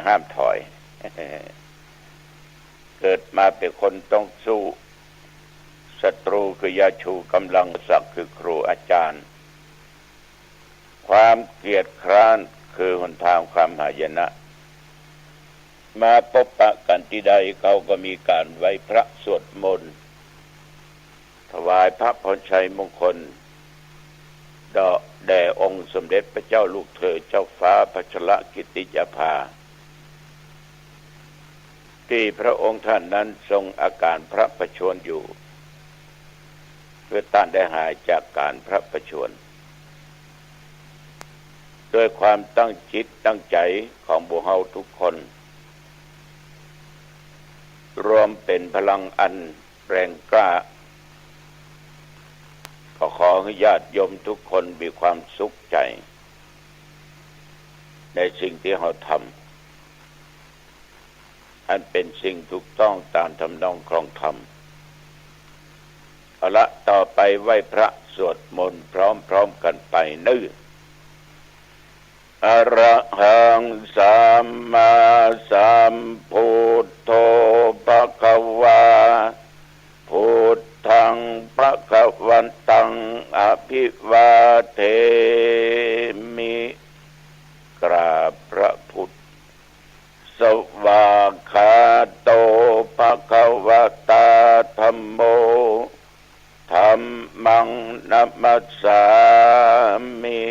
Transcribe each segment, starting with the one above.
ห้ามถอย เกิดมาเป็นคนต้องสู้ศัตรูคือยาชูกำลังศักดิ์คือครูอาจารย์ความเกียจคร้านคือหนทางความหายนะมาพบปะกันที่ใดเขาก็มีการไหว้พระสวดมนต์ถวายพระพรชัยมงคลแด่องค์สมเด็จพระเจ้าลูกเธอเจ้าฟ้าพัชรกิติยาภาที่พระองค์ท่านนั้นทรงอาการพระประชวรอยู่เพื่อต้านได้หายจากการพระประชวรด้วยความตั้งจิตตั้งใจของบุเฮาทุกคนรวมเป็นพลังอันแรงกล้าก็ขอให้ญาติโยมทุกคนมีความสุขใจในสิ่งที่เราทำอันเป็นสิ่งถูกต้องตามทำนองครองธรรมเอาละต่อไปไหว้พระสวดมนต์พร้อมๆกันไปนื่นอะระหังสัมมาสัมพุทโธภควาพุทธังภวันตังอภิวาเทมิกราบพระพุทธสวากขาโตภควตาธัมโมธัมมังนัมมัสสามิ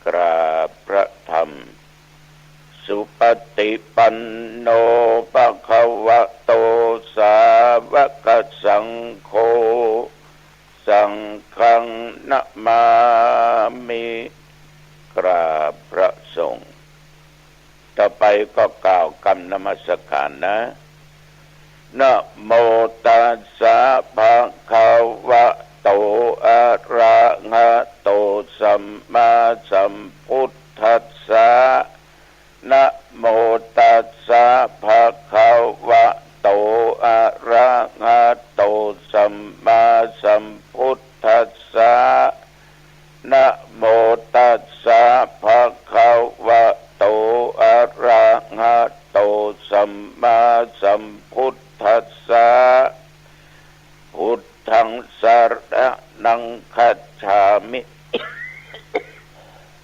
กราบพระธรรมสุปฏิปันโนภควโตสาวกสังโฆสังฆังนะมามิกราบพระสงฆ์ต่อไปก็กล่าวคำนมัสการนะนะโมตัสสะภะคะวะโตอะระหะโตสัมมาสัมพุทธัสสะนะโมตัสสะภะคะวะโตอะระหะโตสัมมาสัมพุทธัสสะนะโมตัสสะภะคะวะโตอะระหะโตสัมมาสัมพุทธัสสะพุทธังสรณังคัจฉามิ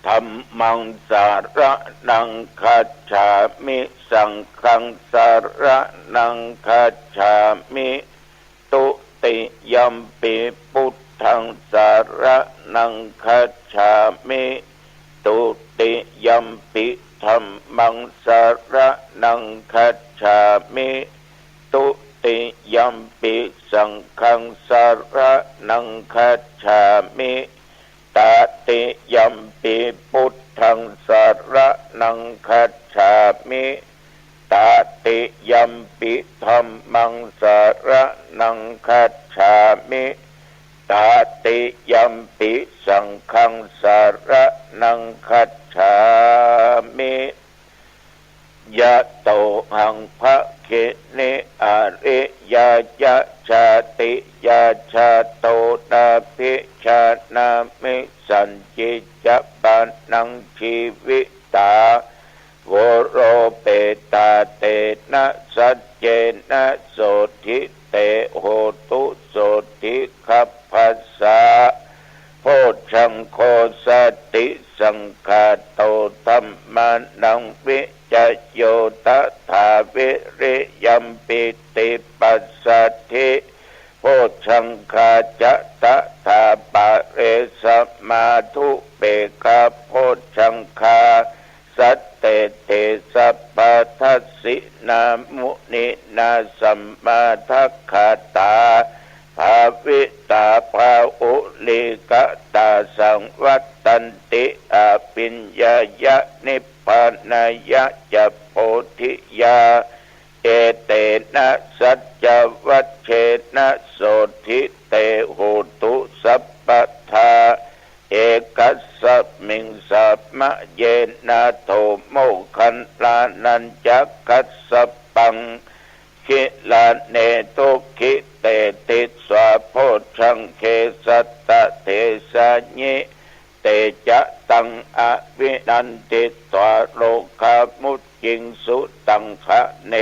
ธัมมังสรณังคัจฉามิสังฆังสรณังคัจฉามิตุติยัมปิพุทธังสรณังคัจฉามิตุติยัมปิธัมมังสรณังคัจฉามิตุติยัมปิสังฆังสรณังคัจฉามิตติยัมปิพุทธังสรณังคัจฉามิตติยัมปิธัมมังสรณังคัจฉามิตติยัมปิสังฆังสรณังคัจฉามิยะโตหังภะเขเนอริยายะชาติยาชาโตนาภิชานามิสัญจิจะปานังชีวิตาวโรเปตาเตนะสัจเจนะโสทิเตโหตุโสทิคัพพัสสะโพชังโคสติสังฆาโตธัมมานังวิจโยตถาวิริยัมปิติปัสสัทธิโพชังคาจะตถาปะเรสมาธุเปกาโพชังคาสัตเตเตสัพพทัสสินามุนินาสัมมาทัคขาตาภาวิตาภาอุลิกตาสังวัตตันติอาปิญญายะนิพพานายะจะโพธิยาเอเตนะสัจจวัชเชนะโสทิเตโหตุสัพพทาเอกัสสมิงสัพมะเยนะโทโมคันลานันจักกัสสปังคิลาเนตุคิเตติสวาโพชังเคสัตตะเทสะญิเตจะตังอวินันติตวโลกามุต จิงสุตังคะเน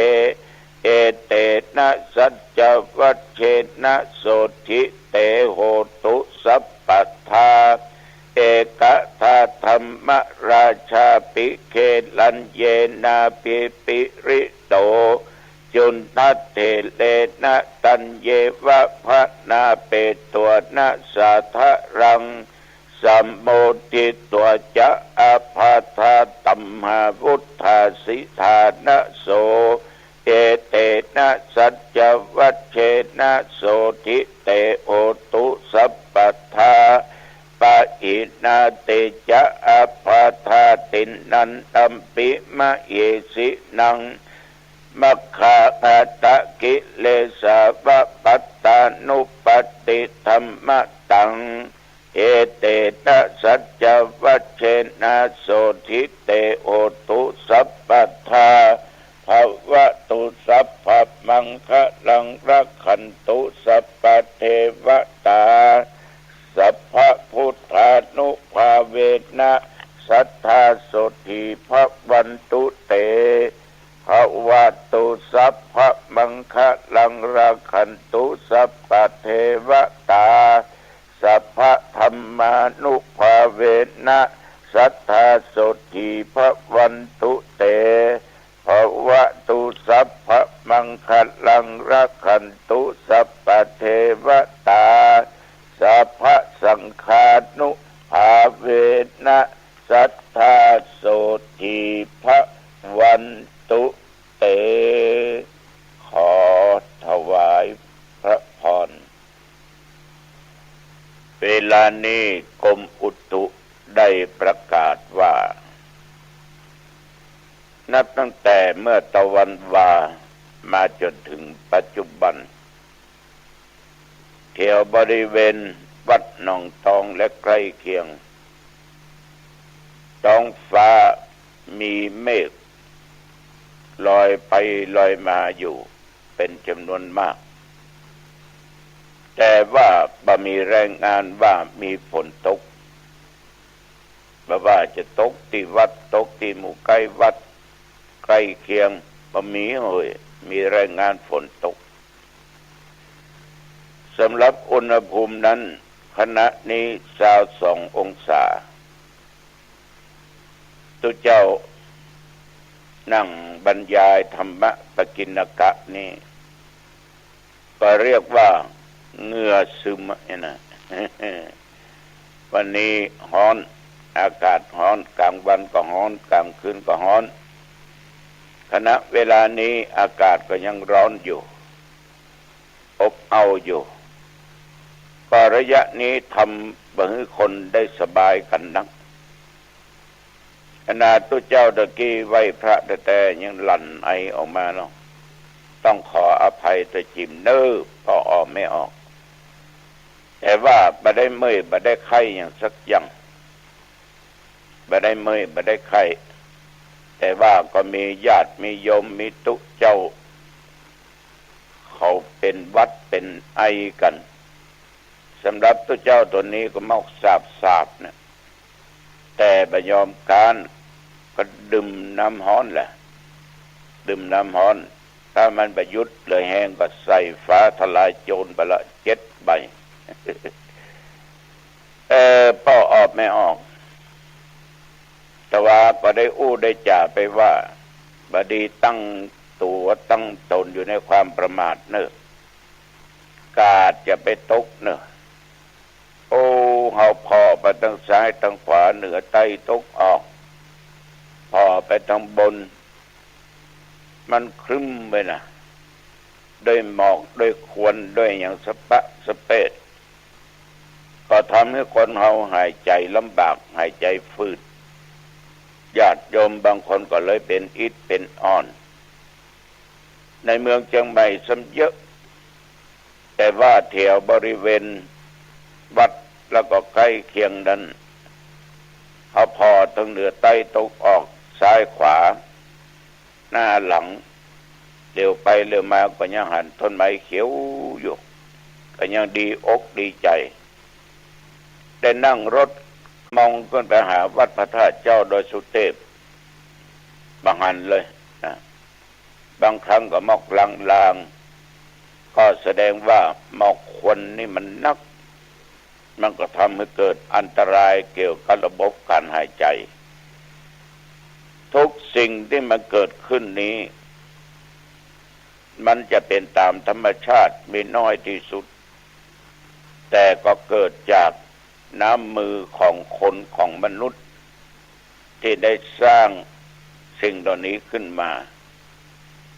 เอเตนะสัจจวัชเชนะโสทิเตโหตุสัพพัทธาเอกทาธรรมราชาปิเขลันเยนาปิปิริโตจุนทัตเถเลนะตัญเยวะภะนาเปตัวนะสาทะรังสัมโมทิตัวจะอาภาธาตัมหาวุธาสิธานะโสเอเตนะสัจจวัชเชนะโสทิเตโอตุสัพพัทธาปะอินาเตจะอาภาธาตินันตัมปิมะเยสินังมัคคาอัตตะกิเลสาวะปัตตานุปติธรรมตังเอเตนะสัจจวัชเชนะโสทิเตโอตุสัพพัทธาภวตุสัพพมังคะลังรักขันตุสัพพเทวตาสัพพพุทธานุภาเวนะสัทธาโสทิภวันตุเตภวตุสัพพมังคะลังรักขันตุสัพพเทวตาสัพพธรรมานุภาเวนะสัทธาโสทิภวันตุเตภวตุสัพพมังคะลังรักขันตุสัพพเทวตาสัพพสังฆานุภาเวนะสัทธาโสทิภวันตุเตขอถวายพระพรเวลานี้กรมอุตุได้ประกาศว่านับตั้งแต่เมื่อตะวันวามาจนถึงปัจจุบันแถวบริเวณวัดหนองตองและใกล้เคียงท้องฟ้ามีเมฆลอยไปลอยมาอยู่เป็นจำนวนมากแต่ว่าบ่มีรายงานว่ามีฝนตกบ่ว่าจะตกที่วัดตกที่หมู่ใกล้วัดใกล้เคียงบ่มีมีรายงานฝนตกสำหรับอุณหภูมินั้นขณะนี้22 องศาตุเจ้านั่งบรรยายธรรมะปกิณกะนี้ก็เรียกว่าเหงื่อซึมนะวันนี้ร้อนอากาศร้อนกลางวันก็ร้อนกลางคืนก็ร้อนขณะเวลานี้อากาศก็ยังร้อนอยู่อบอ้าวอยู่ก็ระยะนี้ทำให้คนได้สบายกันนักขนาดตัวเจ้าตะกี้ไหวพระแต่ยังหลั่นไอออกมาเนาะต้องขออภัยตัวจิมเน้อพอออกไม่ออกแต่ว่าบ่ได้เมื่อยบ่ได้ไข้อย่างสักอย่างบ่ได้เมื่อยบ่ได้ไข้แต่ว่าก็มีญาติมีโยมมีตุเจ้าเขาเป็นวัดเป็นไอกันสำหรับตัวเจ้าตัวนี้ก็มอกสาบเนี่ยแต่บ่ยอมการก็ดื่มน้ำร้อนแหละดื่มน้ำร้อนถ้ามันประยุทธ์เลยแห้งก็ใส่ฟ้าทลายโจรไปละ7 ใบพ่อออกไม่ออกแต่ว่าก็ได้อู้ได้จ่าไปว่าบดีตั้งตัวตั้งตนอยู่ในความประมาทเนอะกาดจะไปตกเนอะโอ้เฮาพอไปทางซ้ายทางขวาเหนือใต้ตกออกพอไปทางบนมันครึ้มไปนะด้วยหมอกด้วยควันด้วยอย่างสปะสเปดก็ทำให้คนเฮาหายใจลำบากหายใจฝืดญาติโยมบางคนก็เลยเป็นอิฐเป็นอ่อนในเมืองเชียงใหม่ซ้ำเยอะแต่ว่าแถวบริเวณวัดแล้วก็ใกล้เคียงนั้นเขาพอทั้งเหนือใต้ตกออกซ้ายขวาหน้าหลังเดี๋ยวไปเรื่อยมาก็ยังหันต้นไม้เขียวอยู่ก็ยังดีอกดีใจได้นั่งรถมองขึ้นไปหาวัดพระธาตุเจ้าดอยสุเทพ บางอันเลยนะบางครั้งก็หมอกลางๆก็แสดงว่าหมอกควันนี่มันนักมันก็ทำให้เกิดอันตรายเกี่ยวกับระบบการหายใจทุกสิ่งที่มันเกิดขึ้นนี้มันจะเป็นตามธรรมชาติมีน้อยที่สุดแต่ก็เกิดจากน้ำมือของคนของมนุษย์ที่ได้สร้างสิ่งเหล่านี้ขึ้นมา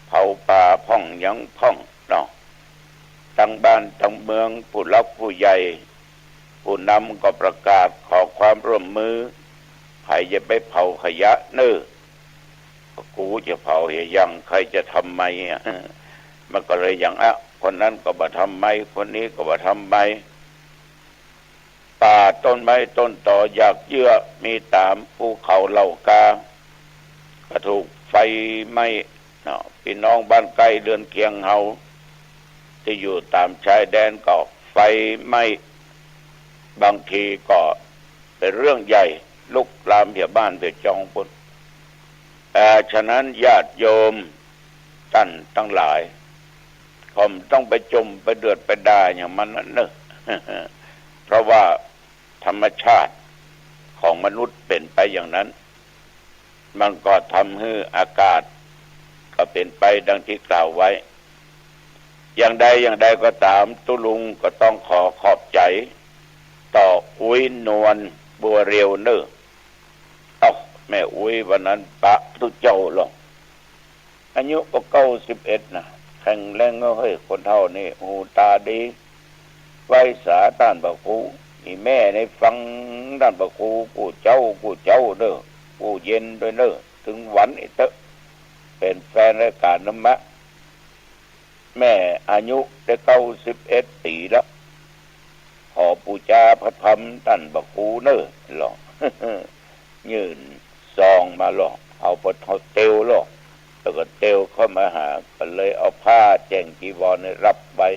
เผาป่าพ่องยังพ่องเนาะทั้งบ้านทั้งเมืองผู้หลักผู้ใหญ่ผู้นำก็ประกาศขอความร่วมมือใครจะไปเผาขยะเน้อกูจะเผาเหยยังใครจะทำไมมันก็เลยอย่างคนนั้นก็บ่ทำไมคนนี้ก็บ่ทำไมป่าต้นไม้ต้นต่ออยากเยื่อมีตามภูเขาเหล่ากาก็ถูกไฟไหม้พี่น้องบ้านใกล้เรือนเคียงเฮาที่อยู่ตามชายแดนก็ไฟไหม้บางทีก็เป็นเรื่องใหญ่ลุกลามเพียบ้านเพียจองปุ่นฉะนั้นญาติโยมท่านทั้งหลายผมต้องไปจมไปเดือดไปด่าอย่างมันนั่นเนอะเพราะว่าธรรมชาติของมนุษย์เป็นไปอย่างนั้นมันก็ทำให้อากาศก็เป็นไปดังที่กล่าวไว้อย่างใดก็ตามตุลุงก็ต้องขอขอบใจต่ออุ้ยนวลบัวเรียวเนอะแม่อุ้ยวันนั้นปะทุเจ้าหรอกอายุก็91นะแข็งแรงเฮ้ยคนเท่านี้หูตาดีไว้สาต้านบะกูมีแม่ในฟังด้านบะกูกูเจ้าเด้อกูเย็นด้วยเด้อถึงหวันไอ้เตอะเป็นแฟนรายการน้ำมะแม่อายุได้91 ปีแล้วขอปูจาพระธรรมต้านบะกูเนอะหรอกยืนซองมาหรอกเอาปทเตวหรอกแล้วก็เตวเข้ามาหาก็เลยเอาผ้าแจงจีวรให้รับไว้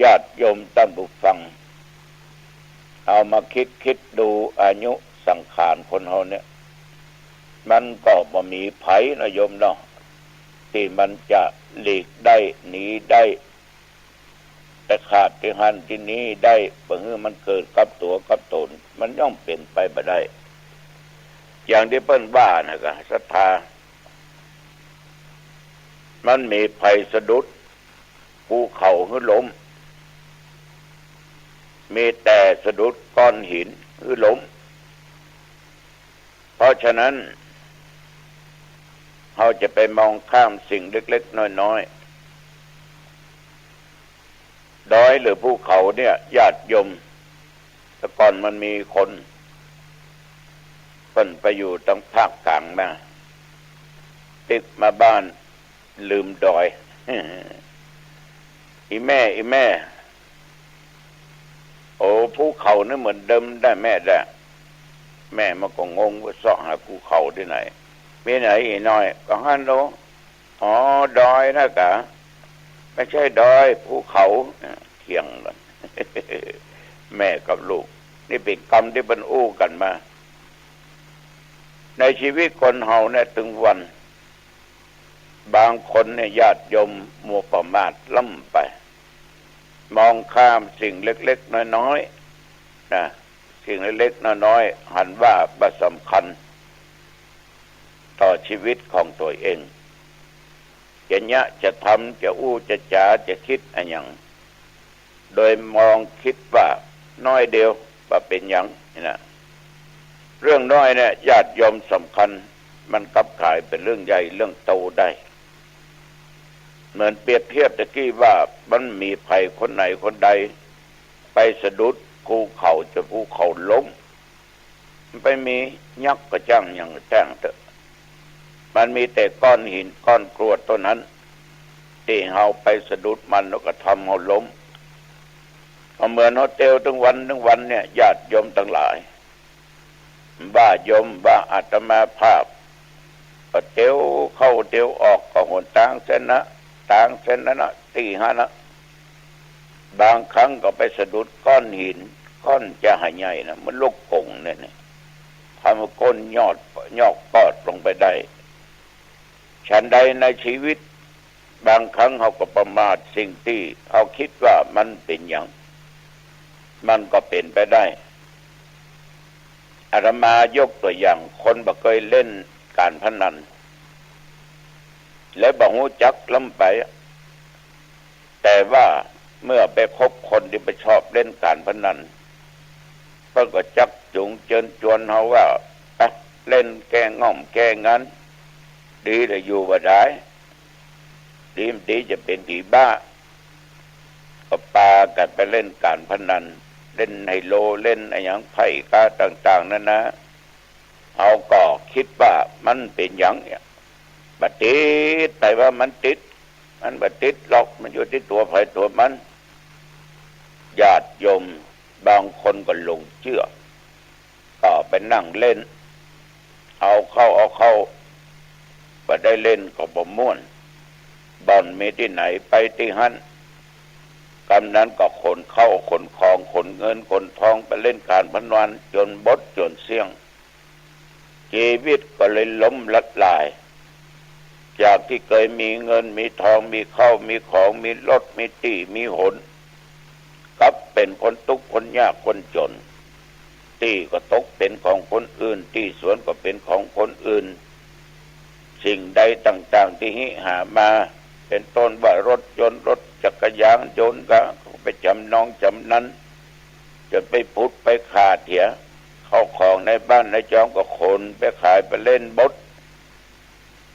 ญาติโยมท่านผู้ฟังเอามาคิดดูอายุสังขารคนเฮาเนี่ยมันก็บ่มีไผนะโยมเนาะที่มันจะหลีกได้หนีได้แต่ขาดที่หันที่นี้ได้เพื่อมันเกิดกับตัวกับตนมันย่อมเป็นไปบ่ได้อย่างที่เปิ้นว่านะก็ศรัทธามันมีภัยสะดุดภูเขาหรือล้มมีแต่สะดุดก้อนหินหรือล้มเพราะฉะนั้นเราจะไปมองข้ามสิ่งเล็กๆน้อยๆดอยหรือภูเขาเนี่ยญาติโยมแต่ก่อนมันมีคนเพิ่นไปอยู่ทางภาคกลางมาติดมาบ้านลืมดอยอีแม่โอ้ภูเขานี่เหมือนเดิมได้แม่มันก็งงว่าเสาะหาภูเขาที่ไหนมีไหนอีน้อยก็ฮันโลดอยนะกะไม่ใช่ดอยภูเขาเถียงกัน แม่กับลูกนี่เป็นกรรมที่บรรอู้กันมาในชีวิตคนเฮาเนี่ยถึงวันบางคนเนี่ยญาติโยมมัวประมาทล้ำไปมองข้ามสิ่งเล็กๆน้อยๆนะสิ่งเล็กๆน้อยๆหันว่าบ่สำคัญต่อชีวิตของตัวเองจะทำจะอู้จะจาจะคิดอะไรอย่างโดยมองคิดว่าน้อยเดียวว่าเป็นอย่างนี่นะเรื่องน้อยเนี่ยญาติโยมสำคัญมันกลับกลายเป็นเรื่องใหญ่เรื่องโตได้เหมือนเปรียบเทียบตะกี้ว่ามันมีภัยคนไหนคนใดไปสะดุดภูเขาจะภูเขาล้มมันไปมียักษ์กระจังอย่างแจ้งเถอะมันมีแต่ก้อนหินก้อนกรวดตัวนั้นที่เฮาไปสะดุดมันแล้วก็ทำเฮาล้มเหมือนโฮเทลทั้งวันเนี่ยญาติโยมทั้งหลายบ้าโยมบ้าอาตมาภาพก็เที่ยวเข้าเที่ยวออกก็หนทางเส้นนั้นนะตีห้านะบางครั้งก็ไปสะดุดก้อนหินก้อนจะหายใหญ่นะมันลูกกงเนี่ยท ำก้นยอกปอดลงไปได้ฉันใดในชีวิตบางครั้งเขาก็ประมาทสิ่งที่เขาคิดว่ามันเป็นอย่างมันก็เป็นไปได้อาตมายกตัวอย่างคนบ่เคยเล่นการพนันและบ่ฮู้จักล้ำไปแต่ว่าเมื่อไปคบคนที่ไปชอบเล่นการพนันเพิ่นก็จักจูงเชิญชวนเฮาว่าเล่นแก้ง่อมแก้งั้นดีแต่อยู่บ่ได้ดีจะเป็นผีบ้าก็ปากันไปเล่นการพนันเล่นไฮโลเล่นอะไรอย่างไพ่กาต่างๆนั่นนะเอาก็คิดว่ามันเป็นอย่างเนี่ยบัดติดแต่ว่ามันติดมันบัดติดหรอกมันอยู่ที่ตัวไฟตัวมันญาติโยมบางคนก็หลงเชื่อก็ไปนั่งเล่นเอาเข้าบ่ได้เล่นก็บ่ม่วนบ่อนมีที่ไหนไปที่หั่นกำนั้นก็ขนเข้าขนของขนเงินขนทองไปเล่นการพนันจนบดจนเสี่ยงชีวิตก็เลยล้มละลายจากที่เคยมีเงินมีทองมีข้าวมีของมีรถมีที่มีหนกลับเป็นคนทุกข์คนยากคนจนที่ก็ตกเป็นของคนอื่นที่สวนก็เป็นของคนอื่นสิ่งใดต่างๆที่หามาเป็นต้นว่ารถยนต์รถจักรยานยนต์ก็ไปจำนองจำนั้นจนไปพุดไปขาดเถียเข้าของในบ้านในจองก็คนไปขายไปเล่นบด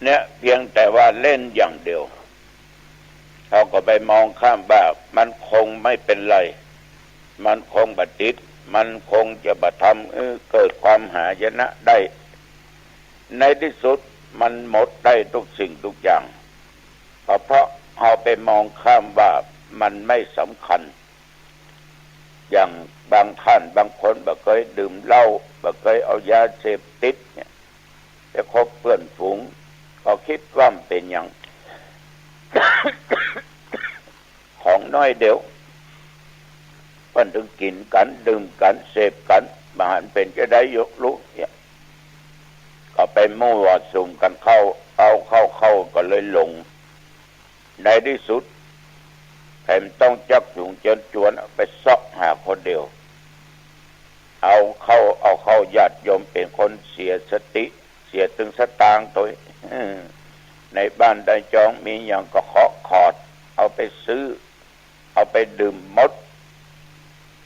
เนี่ยเพียงแต่ว่าเล่นอย่างเดียวเขาก็ไปมองข้ามว่ามันคงไม่เป็นไรมันคงบัดติดมันคงจะบัดทำเกิดความหายนะได้ในที่สุดมันหมดได้ทุกสิ่งทุกอย่างเพราะเราไปมองข้ามว่ามันไม่สำคัญอย่างบางท่านบางคนบ่เคยดื่มเหล้าบ่เคยเอายาเสพติดเนี่ยไปคบเพื่อนฝูงก็คิดว่าเป็นอย่าง ของน้อยเดียวเพิ่นถึงกินกันดื่มกันเสพกันมาหันเป็นจะได้ยกลุกเนี่ยก็ไปมั่วสุมกันเข้าก็เลยหลงในที่สุดแถมต้องจักจูงเชิญชวนไปซอกหาคนเดียวเอาเข้าญาติโยมเป็นคนเสียสติเสียตึงสตางค์ตัวในบ้านได้จองมีอย่างก็เคาะขอดเอาไปซื้อเอาไปดื่มหมด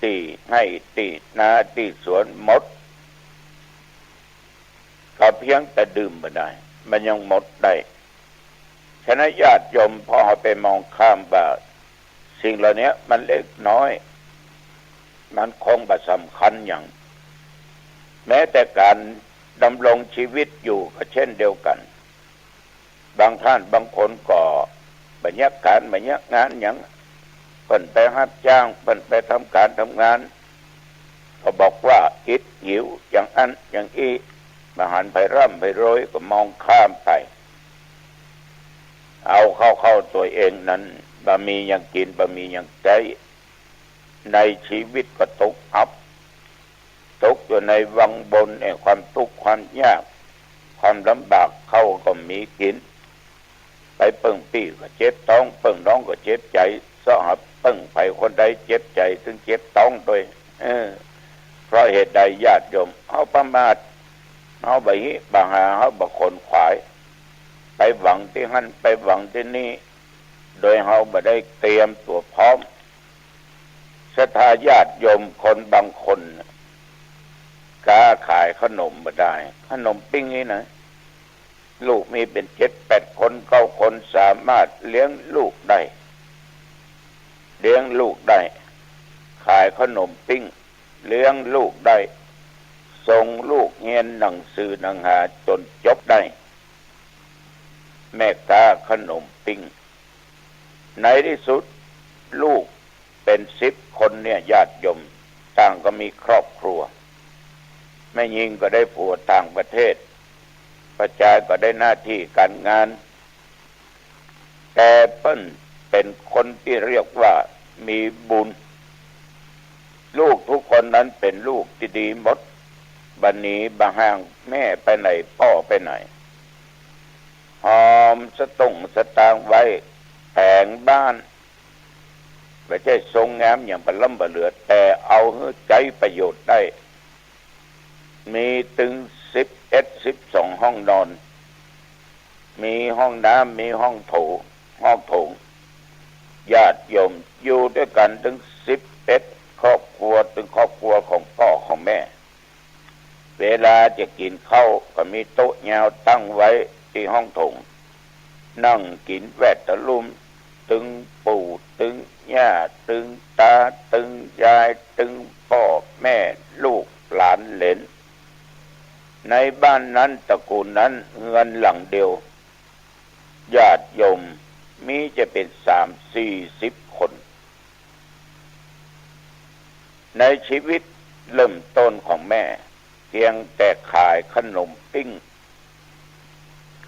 ตีให้ตีนาตีสวนหมดก็เพียงแต่ดื่มไม่ได้มันยังหมดได้ฉะนั้นญาติโยมพอไปมองข้ามว่าสิ่งเหล่านี้มันเล็กน้อยมันคงบ่สำคัญอย่างแม้แต่การดำรงชีวิตอยู่ก็เช่นเดียวกันบางท่านบางคนก็บรรยากาศบรรยากงานอย่างเพิ่นไปรับจ้างเพิ่นไปทำการทำงานก็บอกว่าอิดหิวอย่างอันอย่างอีมาหันไปร่ำไปโรยก็มองข้ามไปเอาเข้าตัวเองนั้นบะมีอย่างกินบะมีอย่างใจในชีวิตก็ตกอับตกอยู่ในวังบนในความทุกข์ความยากความลำบากเข้าก็มีกินไปเปิ่งปี้ก็เจ็บท้องเปิ่งน้องก็เจ็บใจสะหับเปิ่งไปคนใดเจ็บใจถึงเจ็บท้องด้วยเพราะเหตุใดญาติโยมเอาประมาทเอาไปบางหาเอาบางคนขวายไปหวังที่หั่นไปหวังที่นี่โดยเราไม่ได้เตรียมตัวพร้อมศรัทธาญาติโยมคนบางคนกล้าขายขนมมาได้ขนมปิ้งนี่นะลูกมีเป็น7-8 คน9 คนสามารถเลี้ยงลูกได้ขายขนมปิ้งเลี้ยงลูกได้ส่งลูกเรียนหนังสือหนังหาจนจบได้แม่ค้าขนมปิ้งในที่สุดลูกเป็น10 คนเนี่ยญาติโยมต่างก็มีครอบครัวแม่ยิงก็ได้ผัวต่างประเทศประชาก็ได้หน้าที่การงานแต่เปิ้นเป็นคนที่เรียกว่ามีบุญลูกทุกคนนั้นเป็นลูกที่ดีหมด บันนี้บางห่างแม่ไปไหนพ่อไปไหนหอมสตางค์ไว้แต่งบ้านไม่ใช่ทรงงามอย่างบล้ำบเหลือแต่เอาให้ใจประโยชน์ได้มีถึง11-12ห้องนอนมีห้องน้ำมีห้องโถงญาติโยมอยู่ด้วยกันถึง11ครอบครัวถึงครอบครัวของพ่อของแม่เวลาจะกินข้าวก็มีโต๊ะยาวตั้งไว้ที่ห้องโถงนั่งกินแวดตะลุมตึงปู่ตึงย่าตึงตาตึงยายตึงพ่อแม่ลูกหลานเหลนในบ้านนั้นตระกูลนั้นเงินหลังเดียวญาติโยมมีจะเป็น30-40 คนในชีวิตเริ่มต้นของแม่เพียงแต่ขายขนมปิ้ง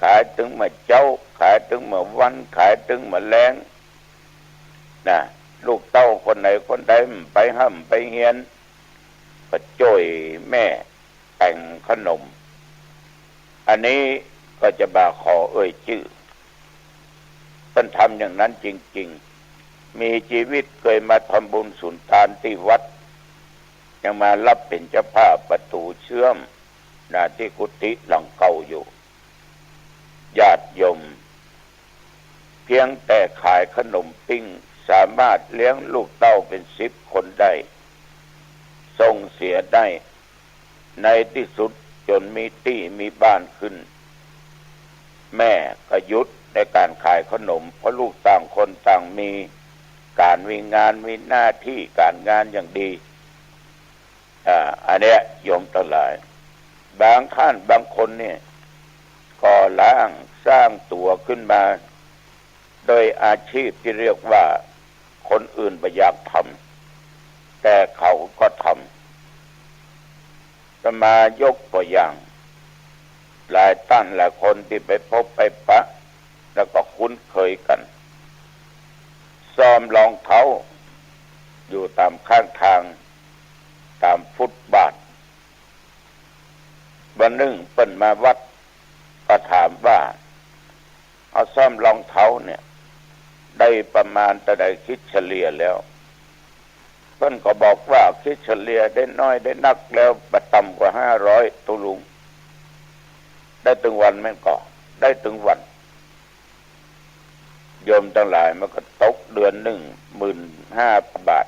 ขายถึงมาเจ้าขายถึงมาวันขายถึงมาแรงนะลูกเต้าคนไหนคนใดไปห้ำไปเฮียนก็ช่วยแม่แต่งขนมอันนี้ก็จะบาขอเอ่ยชื่อท่านทำอย่างนั้นจริงๆมีชีวิตเคยมาทำบุญสุนทานที่วัดยังมารับเป็นเจ้าภาพประตูเชื่อมที่กุฏิหลังเก่าอยู่ญาติโยมเพียงแต่ขายขนมปิ้งสามารถเลี้ยงลูกเต้าเป็น10 คนได้ส่งเสียได้ในที่สุดจนมีที่มีบ้านขึ้นแม่ก็หยุดในการขายขนมเพราะลูกต่างคนต่างมีการมีงานมีหน้าที่การงานอย่างดีอันเนี้ยโยมทั้งหลายบางท่านบางคนเนี่ยก่อร่างสร้างตัวขึ้นมาโดยอาชีพที่เรียกว่าคนอื่นไม่อยากทำแต่เขาก็ทำจะมายกตัวอย่างหลายท่านหลายคนที่ไปพบไปปะแล้วก็คุ้นเคยกันซ่อมรองเท้าอยู่ตามข้างทางตามฟุตบาทวันหนึ่งเปิ้นมาวัดก็ถามว่าเอาซ่อมรองเท้าเนี่ยได้ประมาณแต่ใดคิดเฉลี่ยแล้วเปิ้นก็บอกว่าคิดเฉลี่ยได้น้อยได้นักแล้วบ่ต่ำกว่า500ตุลุงได้ถึงวันแม่นก็ได้ถึงวันโยมทั้งหลายมันก็ตกเดือนหนึ่ง15,000 บาท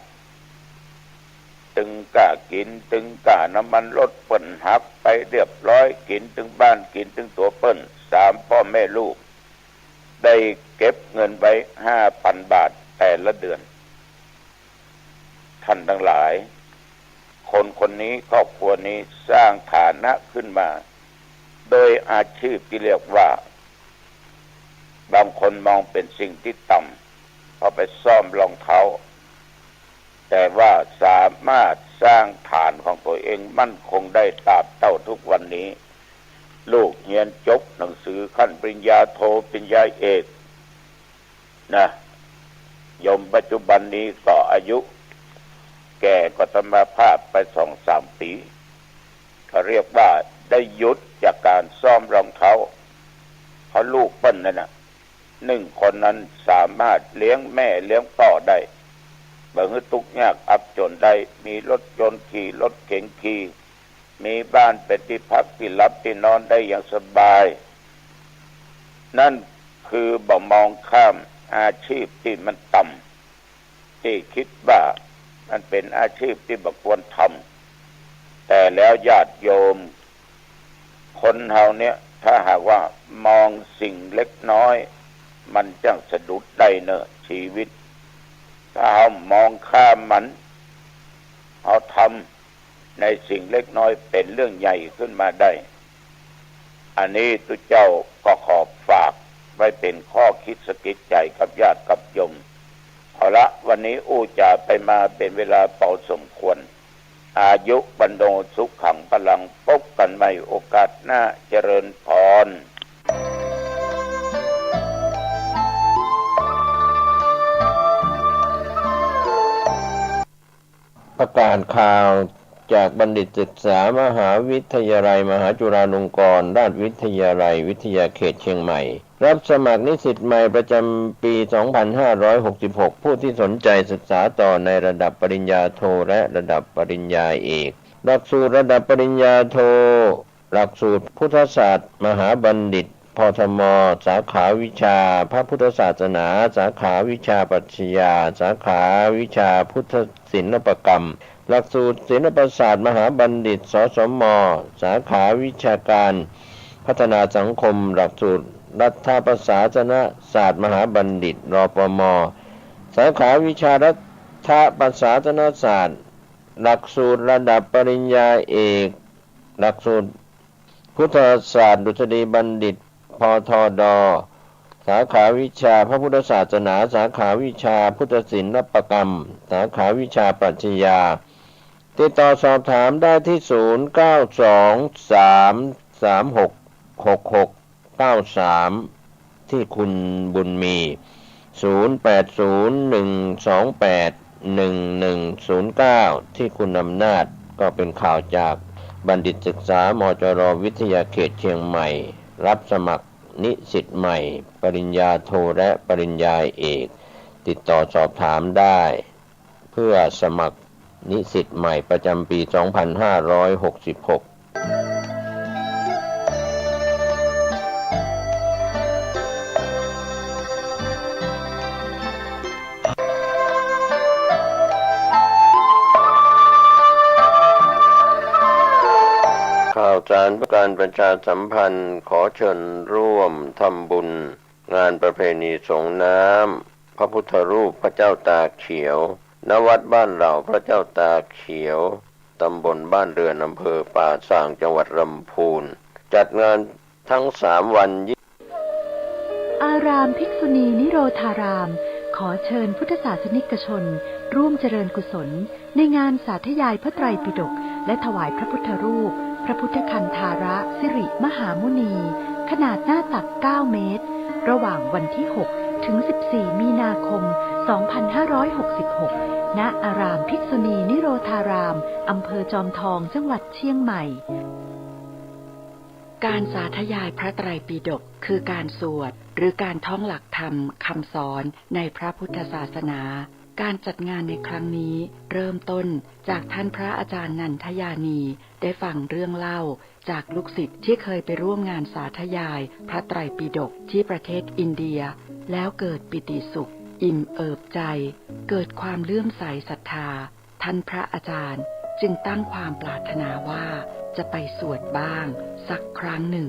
ตึงกะกินตึงกะน้ำมันรถเปิ้นหักไปเรียบร้อยกินถึงบ้านกินถึงตัวเปิ้น3พ่อแม่ลูกได้เก็บเงินไว้ 5,000 บาทแต่ละเดือนท่านทั้งหลายคนนี้ครอบครัวนี้สร้างฐานะขึ้นมาโดยอาชีพที่เรียกว่าบางคนมองเป็นสิ่งที่ต่ำเพราะไปซ่อมรองเท้าแต่ว่าสามารถสร้างฐานของตัวเองมั่นคงได้ตราบเท่าทุกวันนี้ลูกเรียนจบหนังสือขั้นปริญญาโทปริญญาเอกนะโยมปัจจุบันนี้ก็อายุแก่ก็ธรรมภาพไป 2-3 ปีเขาเรียกว่าได้หยุดจากการซ่อมรองเท้าเพราะลูกเปิ้นนั่นน่ะ1 คนนั้นสามารถเลี้ยงแม่เลี้ยงพ่อได้บ่ฮึทุกข์ยากอับจนได้มีรถยนต์ขี่รถเก๋งขี่มีบ้านเป็นที่พักที่หลับที่นอนได้อย่างสบายนั่นคือบ่มองข้ามอาชีพที่มันต่ำที่คิดว่ามันเป็นอาชีพที่บ่ควรทำแต่แล้วญาติโยมคนเฮาเนี่ยถ้าหากว่ามองสิ่งเล็กน้อยมันจังสะดุดได้เนอะชีวิตถ้าเอามองข้ามมันเอาทำในสิ่งเล็กน้อยเป็นเรื่องใหญ่ขึ้นมาได้อันนี้ตุเจ้าก็ขอฝากไว้เป็นข้อคิดสะกิดใจกับญาติกับโยมเอาละวันนี้อู้จ่าไปมาเป็นเวลาเป่าสมควรอายุบันโดสุขขังพลังพบกันใหม่โอกาสหน้าเจริญพรประกาศข่าว จากบัณฑิตศึกษามหาวิทยาลัยมหาจุฬาลงกรณราชวิทยาลัยวิทยาเขตเชียงใหม่รับสมัครนิสิตใหม่ประจำปี 2566 ผู้ที่สนใจศึกษาต่อในระดับปริญญาโทและระดับปริญญาเอกหลักสูตรระดับปริญญาโทหลักสูตรพุทธศาสตร์มหาบัณฑิตพทม.สาขาวิชาพระพุทธศาสนาสาขาวิชาปรัชญาสาขาวิชาพุทธศิลปกรรมหลักสูตรศิลปศาสตร์มหาบัณฑิตสสม.สาขาวิชาการพัฒนาสังคมหลักสูตรรัฐประศาสนศาสตร์มหาบัณฑิตรปม.สาขาวิชารัฐประศาสนศาสตร์หลักสูตรระดับปริญญาเอกหลักสูตรพุทธศาสตร์ดุษฎีบัณฑิตพทด.สาขาวิชาพระพุทธศาสนาสาขาวิชาพุทธศิลปกรรมสาขาวิชาปรัชญาติดต่อสอบถามได้ที่ 0923366693 ที่คุณบุญมี 0801281109 ที่คุณอำนาจก็เป็นข่าวจากบัณฑิตศึกษามจร.วิทยาเขตเชียงใหม่รับสมัครนิสิตใหม่ปริญญาโทและปริญญาเอกติดต่อสอบถามได้เพื่อสมัครนิสิตใหม่ประจำปี 2566ข่าวสารประการประชาสัมพันธ์ขอเชิญร่วมทำบุญงานประเพณีสงน้ำพระพุทธรูปพระเจ้าตาเขียวณวัดบ้านเหล่าพระเจ้าตาเขียวตำบลบ้านเรือนอำเภอป่าสร้างจังหวัดลำพูนจัดงานทั้ง3 วัน อารามภิกษุณีนิโรธารามขอเชิญพุทธศาสนิกชนร่วมเจริญกุศลในงานสาธยายพระไตรปิฎกและถวายพระพุทธรูปพระพุทธคันธาระสิริมหามุนีขนาดหน้าตัก9 เมตรระหว่างวันที่6ถึง14 มีนาคม 2566 ณ อารามภิกษุณีนิโรธารามอำเภอจอมทองจังหวัดเชียงใหม่การสาธยายพระไตรปิฎกคือการสวดหรือการท่องหลักธรรมคำสอนในพระพุทธศาสนาการจัดงานในครั้งนี้เริ่มต้นจากท่านพระอาจารย์นันทยานีได้ฟังเรื่องเล่าจากลูกศิษย์ที่เคยไปร่วมงานสาธยายพระไตรปิฎกที่ประเทศอินเดียแล้วเกิดปิติสุขอิ่มเอิบใจเกิดความเลื่อมใสศรัทธาท่านพระอาจารย์จึงตั้งความปรารถนาว่าจะไปสวดบ้างสักครั้งหนึ่ง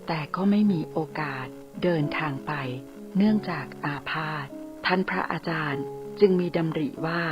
แต่ก็ไม่มีโอกาสเดินทางไปเนื่องจากอาพาธท่านพระอาจารย์จึงมีดำริว่า